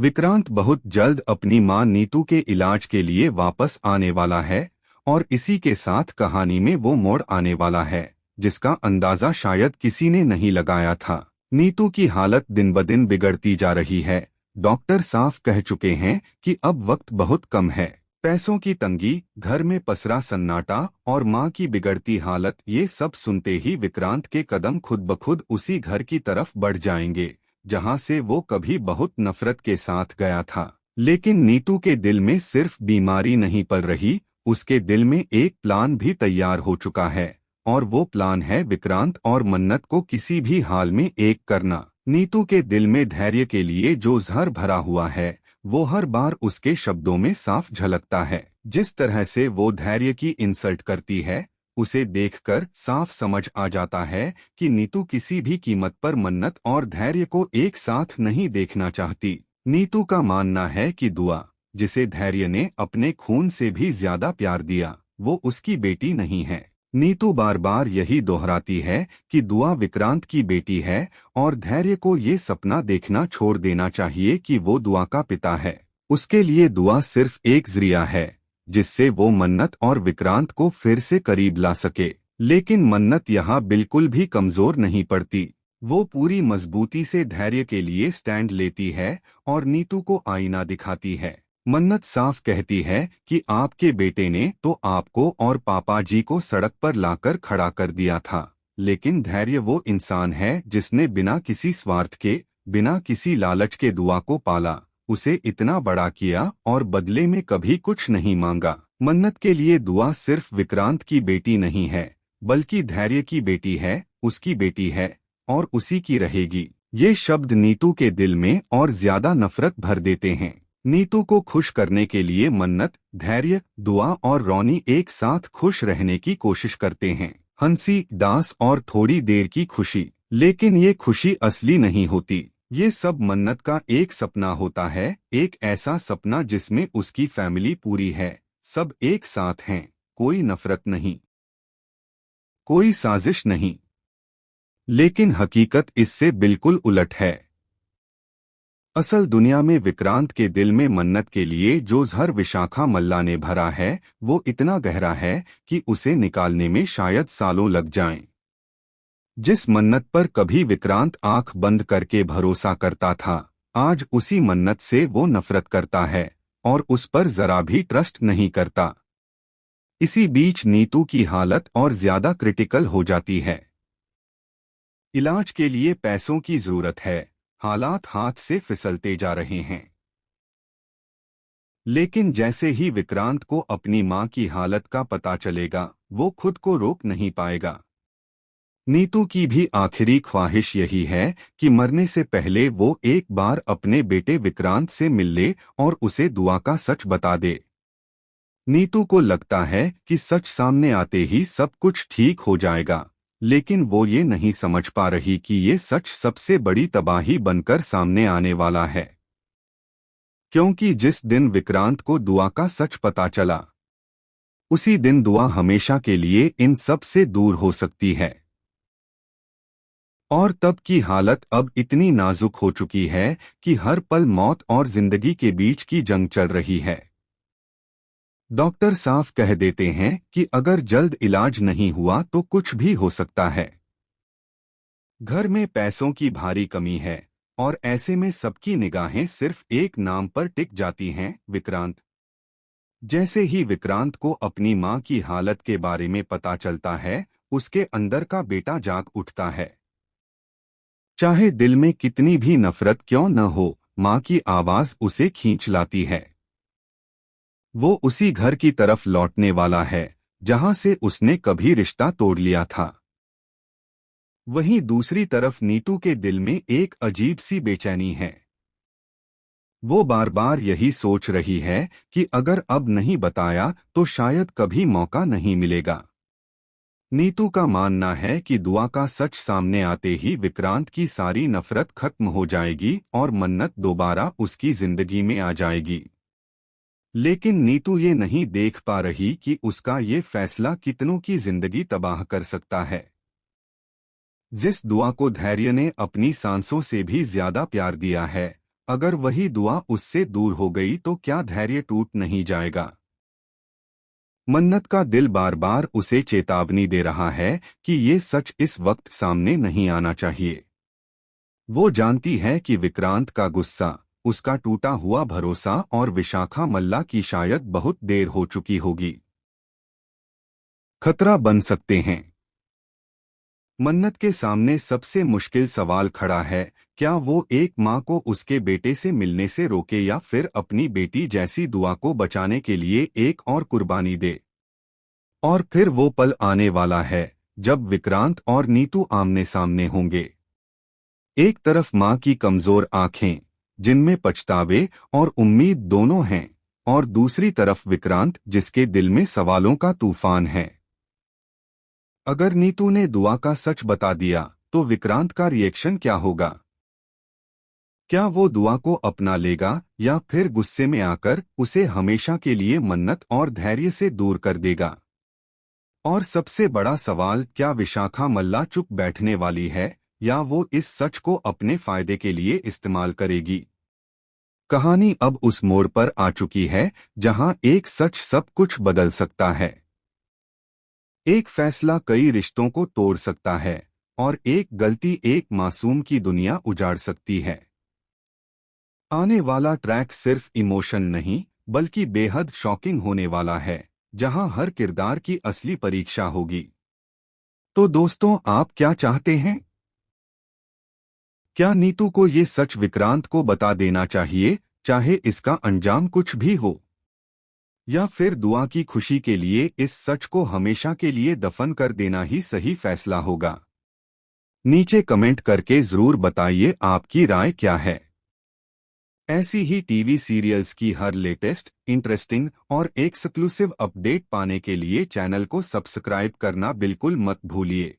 विक्रांत बहुत जल्द अपनी मां नीतू के इलाज के लिए वापस आने वाला है और इसी के साथ कहानी में वो मोड़ आने वाला है जिसका अंदाजा शायद किसी ने नहीं लगाया था। नीतू की हालत दिन ब दिन बिगड़ती जा रही है। डॉक्टर साफ कह चुके हैं कि अब वक्त बहुत कम है। पैसों की तंगी, घर में पसरा सन्नाटा और मां की बिगड़ती हालत, ये सब सुनते ही विक्रांत के कदम खुद ब खुद उसी घर की तरफ बढ़ जाएंगे जहां से वो कभी बहुत नफरत के साथ गया था। लेकिन नीतू के दिल में सिर्फ बीमारी नहीं पल रही, उसके दिल में एक प्लान भी तैयार हो चुका है और वो प्लान है विक्रांत और मन्नत को किसी भी हाल में एक करना। नीतू के दिल में धैर्य के लिए जो जहर भरा हुआ है वो हर बार उसके शब्दों में साफ झलकता है। जिस तरह से वो धैर्य की इंसल्ट करती है, उसे देखकर साफ समझ आ जाता है कि नीतू किसी भी कीमत पर मन्नत और धैर्य को एक साथ नहीं देखना चाहती। नीतू का मानना है कि दुआ, जिसे धैर्य ने अपने खून से भी ज्यादा प्यार दिया, वो उसकी बेटी नहीं है। नीतू बार बार यही दोहराती है कि दुआ विक्रांत की बेटी है और धैर्य को ये सपना देखना छोड़ देना चाहिए कि वो दुआ का पिता है। उसके लिए दुआ सिर्फ एक जरिया है जिससे वो मन्नत और विक्रांत को फिर से करीब ला सके। लेकिन मन्नत यहाँ बिल्कुल भी कमजोर नहीं पड़ती। वो पूरी मजबूती से धैर्य के लिए स्टैंड लेती है और नीतू को आईना दिखाती है। मन्नत साफ कहती है कि आपके बेटे ने तो आपको और पापा जी को सड़क पर लाकर खड़ा कर दिया था, लेकिन धैर्य वो इंसान है जिसने बिना किसी स्वार्थ के, बिना किसी लालच के दुआ को पाला, उसे इतना बड़ा किया और बदले में कभी कुछ नहीं मांगा। मन्नत के लिए दुआ सिर्फ विक्रांत की बेटी नहीं है, बल्कि धैर्य की बेटी है, उसकी बेटी है और उसी की रहेगी। ये शब्द नीतू के दिल में और ज्यादा नफरत भर देते हैं। नीतू को खुश करने के लिए मन्नत, धैर्य, दुआ और रौनी एक साथ खुश रहने की कोशिश करते हैं। हंसी, डांस और थोड़ी देर की खुशी, लेकिन ये खुशी असली नहीं होती। ये सब मन्नत का एक सपना होता है, एक ऐसा सपना जिसमें उसकी फैमिली पूरी है, सब एक साथ हैं, कोई नफरत नहीं, कोई साजिश नहीं। लेकिन हकीकत इससे बिल्कुल उलट है। असल दुनिया में विक्रांत के दिल में मन्नत के लिए जो जहर विशाखा मल्ला ने भरा है वो इतना गहरा है कि उसे निकालने में शायद सालों लग जाएं। जिस मन्नत पर कभी विक्रांत आंख बंद करके भरोसा करता था, आज उसी मन्नत से वो नफरत करता है और उस पर जरा भी ट्रस्ट नहीं करता। इसी बीच नीतू की हालत और ज्यादा क्रिटिकल हो जाती है। इलाज के लिए पैसों की जरूरत है, हालात हाथ से फिसलते जा रहे हैं। लेकिन जैसे ही विक्रांत को अपनी मां की हालत का पता चलेगा, वो खुद को रोक नहीं पाएगा। नीतू की भी आखिरी ख्वाहिश यही है कि मरने से पहले वो एक बार अपने बेटे विक्रांत से मिल ले और उसे दुआ का सच बता दे। नीतू को लगता है कि सच सामने आते ही सब कुछ ठीक हो जाएगा, लेकिन वो ये नहीं समझ पा रही कि ये सच सबसे बड़ी तबाही बनकर सामने आने वाला है। क्योंकि जिस दिन विक्रांत को दुआ का सच पता चला, उसी दिन दुआ हमेशा के लिए इन सब से दूर हो सकती है। और तब की हालत अब इतनी नाजुक हो चुकी है कि हर पल मौत और जिंदगी के बीच की जंग चल रही है। डॉक्टर साफ कह देते हैं कि अगर जल्द इलाज नहीं हुआ तो कुछ भी हो सकता है। घर में पैसों की भारी कमी है और ऐसे में सबकी निगाहें सिर्फ एक नाम पर टिक जाती हैं, विक्रांत। जैसे ही विक्रांत को अपनी मां की हालत के बारे में पता चलता है, उसके अंदर का बेटा जाग उठता है। चाहे दिल में कितनी भी नफरत क्यों न हो, मां की आवाज उसे खींच लाती है। वो उसी घर की तरफ लौटने वाला है जहां से उसने कभी रिश्ता तोड़ लिया था। वहीं दूसरी तरफ नीतू के दिल में एक अजीब सी बेचैनी है। वो बार बार यही सोच रही है कि अगर अब नहीं बताया तो शायद कभी मौका नहीं मिलेगा। नीतू का मानना है कि दुआ का सच सामने आते ही विक्रांत की सारी नफरत खत्म हो जाएगी और मन्नत दोबारा उसकी जिंदगी में आ जाएगी। लेकिन नीतू ये नहीं देख पा रही कि उसका ये फैसला कितनों की जिंदगी तबाह कर सकता है। जिस दुआ को धैर्य ने अपनी सांसों से भी ज्यादा प्यार दिया है, अगर वही दुआ उससे दूर हो गई तो क्या धैर्य टूट नहीं जाएगा? मन्नत का दिल बार बार उसे चेतावनी दे रहा है कि ये सच इस वक्त सामने नहीं आना चाहिए। वो जानती है कि विक्रांत का गुस्सा, उसका टूटा हुआ भरोसा और विशाखा मल्ला की शायद बहुत देर हो चुकी होगी, खतरा बन सकते हैं। मन्नत के सामने सबसे मुश्किल सवाल खड़ा है, क्या वो एक माँ को उसके बेटे से मिलने से रोके या फिर अपनी बेटी जैसी दुआ को बचाने के लिए एक और कुर्बानी दे। और फिर वो पल आने वाला है जब विक्रांत और नीतू आमने सामने होंगे। एक तरफ माँ की कमजोर आंखें जिनमें पछतावे और उम्मीद दोनों हैं, और दूसरी तरफ विक्रांत जिसके दिल में सवालों का तूफान है। अगर नीतू ने दुआ का सच बता दिया तो विक्रांत का रिएक्शन क्या होगा? क्या वो दुआ को अपना लेगा या फिर गुस्से में आकर उसे हमेशा के लिए मन्नत और धैर्य से दूर कर देगा? और सबसे बड़ा सवाल, क्या विशाखा मल्ला चुप बैठने वाली है या वो इस सच को अपने फायदे के लिए इस्तेमाल करेगी? कहानी अब उस मोड़ पर आ चुकी है जहां एक सच सब कुछ बदल सकता है। एक फैसला कई रिश्तों को तोड़ सकता है और एक गलती एक मासूम की दुनिया उजाड़ सकती है। आने वाला ट्रैक सिर्फ इमोशन नहीं बल्कि बेहद शॉकिंग होने वाला है, जहां हर किरदार की असली परीक्षा होगी। तो दोस्तों, आप क्या चाहते हैं? क्या नीतू को ये सच विक्रांत को बता देना चाहिए, चाहे इसका अंजाम कुछ भी हो? या फिर दुआ की खुशी के लिए इस सच को हमेशा के लिए दफन कर देना ही सही फैसला होगा? नीचे कमेंट करके जरूर बताइए आपकी राय क्या है। ऐसी ही टीवी सीरियल्स की हर लेटेस्ट, इंटरेस्टिंग और एक्सक्लूसिव अपडेट पाने के लिए चैनल को सब्सक्राइब करना बिल्कुल मत भूलिए।